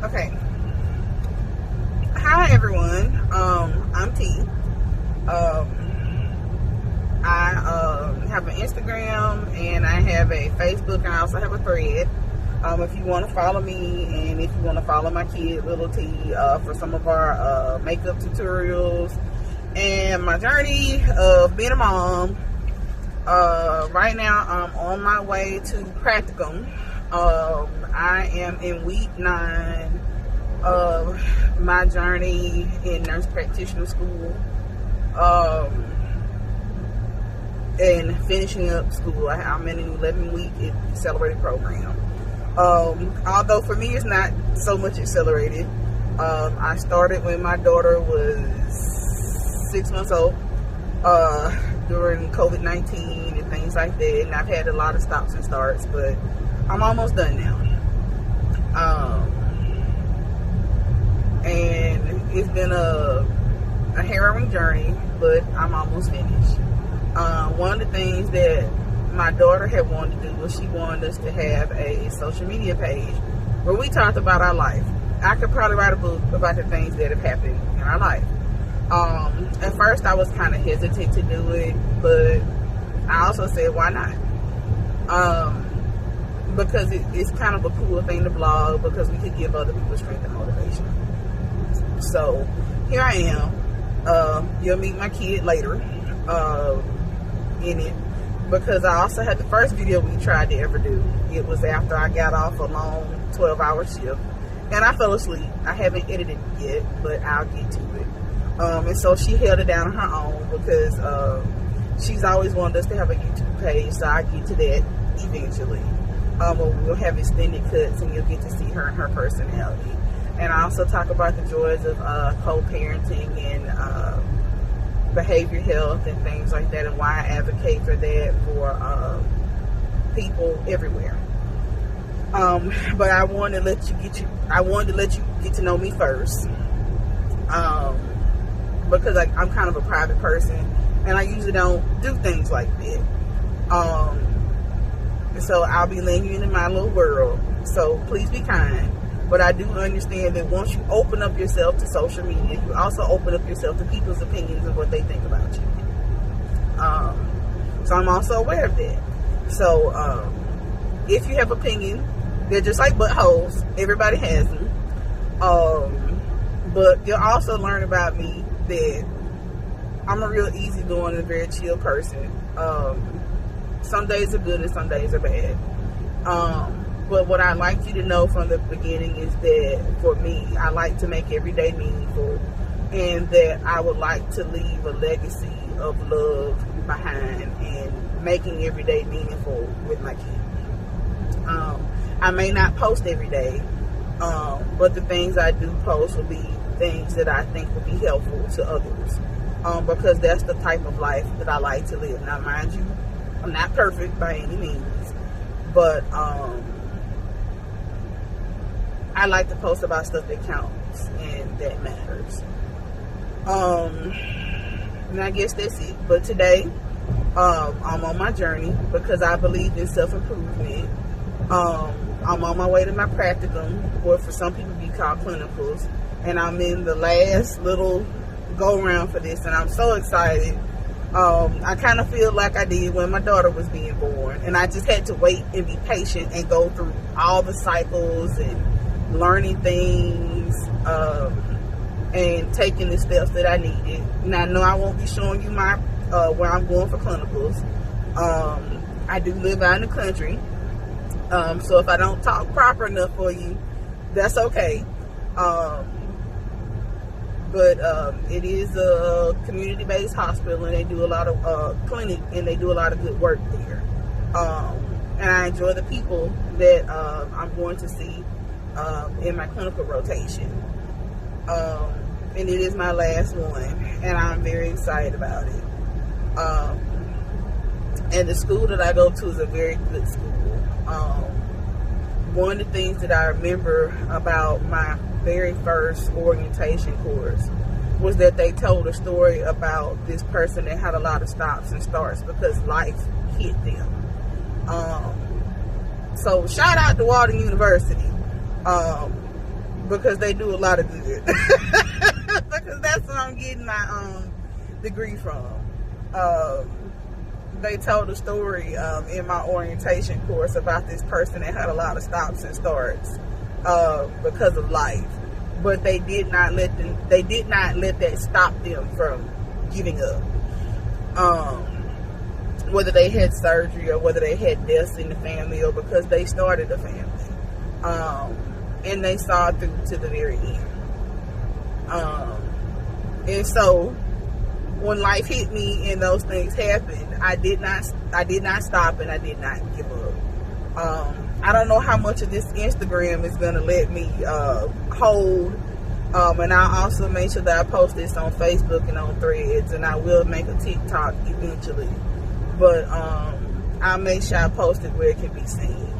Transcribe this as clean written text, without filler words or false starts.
Okay. Hi everyone. I'm T. I have an Instagram and I have a Facebook and I also have a thread. If you want to follow me and if you want to follow my kid, Little T, for some of our makeup tutorials and my journey of being a mom. Right now I'm on my way to practicum. I am in week 9 of my journey in nurse practitioner school, and finishing up school. I'm in an 11-week accelerated program. Although for me it's not so much accelerated. I started when my daughter was 6 months old, during COVID-19 and things like that, and I've had a lot of stops and starts, but I'm almost done now. And it's been a harrowing journey, but I'm almost finished. One of the things that my daughter had wanted to do was she wanted us to have a social media page where we talked about our life. I could probably write a book about the things that have happened in our life. At first I was kind of hesitant to do it, but I also said, why not? Because it's kind of a cool thing to blog, because we could give other people strength and motivation. So here I am. You'll meet my kid later in it, because I also had the first video we tried to ever do. It was after I got off a long 12-hour shift and I fell asleep. I haven't edited it yet, but I'll get to it. And so she held it down on her own, because she's always wanted us to have a YouTube page, so I'll get to that eventually. We'll have extended cuts and you'll get to see her and her personality. And I also talk about the joys of co-parenting and behavior health and things like that, and why I advocate for that for people everywhere. But I wanted to let you get to know me first, because I'm kind of a private person and I usually don't do things like that. So I'll be letting you into my little world. So please be kind. But I do understand that once you open up yourself to social media, you also open up yourself to people's opinions and what they think about you. So I'm also aware of that. So if you have opinions, they're just like buttholes. Everybody has them. But you'll also learn about me that I'm a real easygoing and very chill person. Some days are good and some days are bad. But what I'd like you to know from the beginning is that for me, I like to make every day meaningful, and that I would like to leave a legacy of love behind and making every day meaningful with my kids. I may not post every day, but the things I do post will be things that I think will be helpful to others, because that's the type of life that I like to live. Now, mind you, I'm not perfect by any means, but I like to post about stuff that counts and that matters. And I guess that's it. But today, I'm on my journey because I believe in self-improvement. I'm on my way to my practicum, or for some people be called clinicals, and I'm in the last little go around for this, and I'm so excited. I kind of feel like I did when my daughter was being born, and I just had to wait and be patient and go through all the cycles and learning things, and taking the steps that I needed. And I know I won't be showing you my where I'm going for clinicals. I do live out in the country, so if I don't talk proper enough for you, that's okay. But it is a community-based hospital, and they do a lot of clinic, and they do a lot of good work there. And I enjoy the people that I'm going to see in my clinical rotation. And it is my last one, and I'm very excited about it. And the school that I go to is a very good school. One of the things that I remember about my very first orientation course was that they told a story about this person that had a lot of stops and starts because life hit them. So shout out to Walden University. because they do a lot of good. Because that's what I'm getting my degree from. They told a story in my orientation course about this person that had a lot of stops and starts because of life, but they did not let that stop them from giving up. Whether they had surgery or whether they had deaths in the family or because they started a family, and they saw through to the very end. And so when life hit me and those things happened, I did not stop and I did not give up. I don't know how much of this Instagram is gonna let me hold. And I'll also make sure that I post this on Facebook and on Threads, and I will make a TikTok eventually. But I'll make sure I post it where it can be seen.